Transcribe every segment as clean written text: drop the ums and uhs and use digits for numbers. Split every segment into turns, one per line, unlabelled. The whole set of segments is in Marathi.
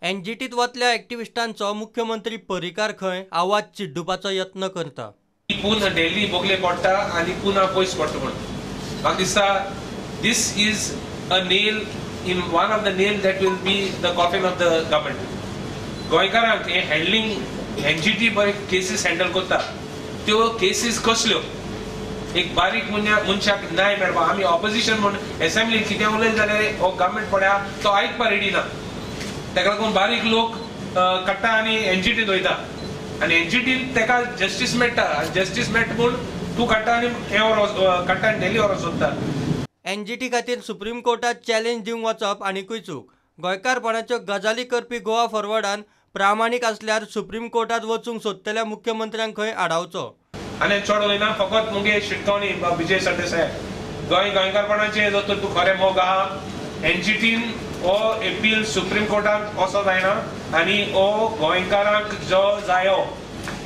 NGTत वतल्या ॲक्टिव्हिस्टांचो मुख्यमंत्री परिकार खंय आवाज चिड्डुपाचो यत्न करता।
पुन्हा दिल्ली बोगले पडटा आनी पुन्हा पयस पडटा म्हणून म्हाका दिसता this is a nail in one of the nail that will be the coffin of the government. गोंयकारांक हे हँडलिंग NGT बरे केसीस हँडल करता त्यो केसीस कसल्यो एक बारीक मनशाक न्याय मेळपा आमी ऑपोजिशन म्हणून असेंब्लीत कितें उलयलें जाल्यार हो गव्हर्नमेंट पळया तो आयकपा रेडी ना। ताका लागून बारीक लोक काडटा आनी NGTत वयता आनी NGTत ताका जस्टीस मेळटा। जस्टीस मेळटा म्हूण तूं काडटा आनी हे काडटा आनी दिल्ली व्हरोन सोदता।
NGT खातीर सुप्रीम कोर्टात चॅलेंज दिवंक वचप आनीकूय चूक। गोंयकारपणाच्यो गजाली करपी गोवा फॉरवर्डान प्रामाणीक आसल्यार सुप्रीम कोर्टात वचूंक सोदतल्या मुख्यमंत्र्यांक खंय आडावचो।
आनी चड वयना फकत मुगे शिटकावणी विजय सरदेसाय गोंयकारपणाचे जर तर तूं खरें मोग आहा NGTन हो अपील सुप्रीम कोर्टात असो जायना आनी हो गोंयकारांक जो जायो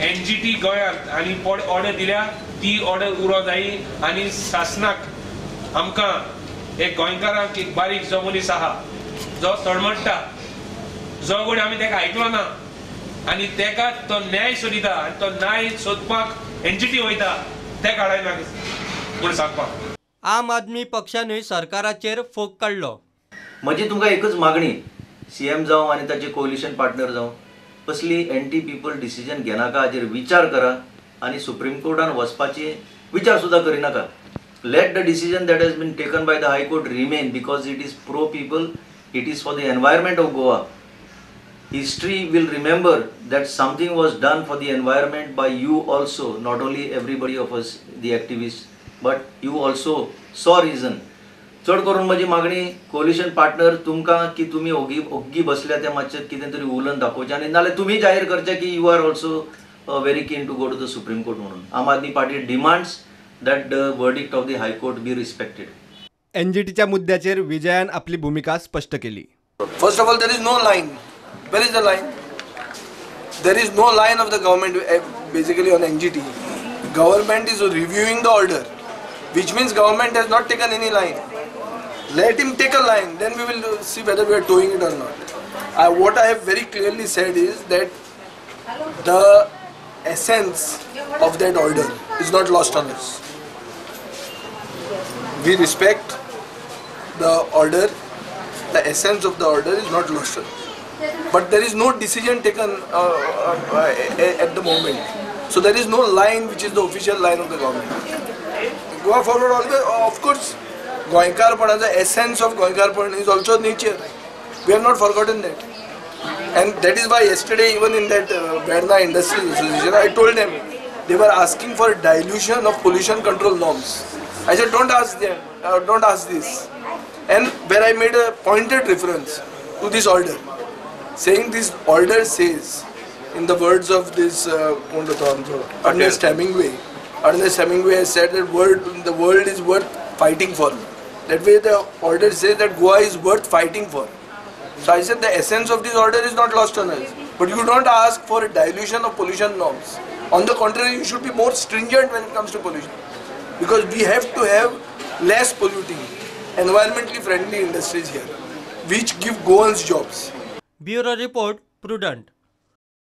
NGT गोंयांत आनी ऑर्डर दिल्या ती ऑर्डर उरो जायी आनी शासनाक आमकां एक गोंयकारांक एक बारीक जो मनीस आहा जो तळमळटा जो कोण आमी ताका आयकलो ना आनी ताका तो न्याय सोदिता आनी तो न्याय सोदपाक NGT वयता ते काडायना म्हूण सांगपाक।
आम आदमी पक्षानूय सरकाराचेर फोग काडलो।
म्हजी तुमकां एकच मागणी CM जावं आनी ताचे कोलिशन पार्टनर जावं असली एंटी पीपल डिसिजन घेनाका हाचेर विचार करा आनी सुप्रीम कोर्टान वचपाची विचार सुद्दां करिनाका। Let the decision that has been taken by the high court remain because it is pro people, it is for the environment of Goa. History will remember that something was done for the environment by you also, not only everybody of us, the activists, but you also saw reason. चड करून म्हजी मागणी कोलिशन पार्टनर तुमकां की तुमी ओग्गी बसल्या ते मातशें कितें तरी उलोवन दाखोवचें आनी नाल्यार तुमी जाहीर करचें की you are also very keen to go to the supreme court म्हणून। Aam Aadmi party demands that the verdict of the high court be respected.
NGTच्या मुद्द्याचेर विजयान आपली भूमिका स्पष्ट केली।
First of all, there is no line. Where is the line? There is no line of the government basically on NGT. Government is reviewing the order, which means government has not taken any line. Let him take a line, then we will see whether we are doing it or not. What I have very clearly said is that the essence of that order is not lost on us. We respect the order, the essence of the order is not lost on us. But there is no decision taken at the moment. So there is no line which is the official line of the government. Go forward always, of course, Goinkarpana's essence of Goinkarpana is also nature. We have not forgotten that. And that is why yesterday even in that Verna Industries Association, I told them, they were asking for dilution of pollution control norms. I said don't ask them, don't ask this. And where I made a pointed reference to this order, saying this order says, in the words of this Ernest Hemingway, Ernest Hemingway has said that the world is worth fighting for. That way the order says that Goa is worth fighting for. So I said the essence of this order is not lost on us. But you don't ask for a dilution of pollution norms. On the contrary, you should be more stringent when it comes to pollution. Because we have to have less polluting, environmentally friendly industries here, which give Goans jobs.
Bureau Report, Prudent.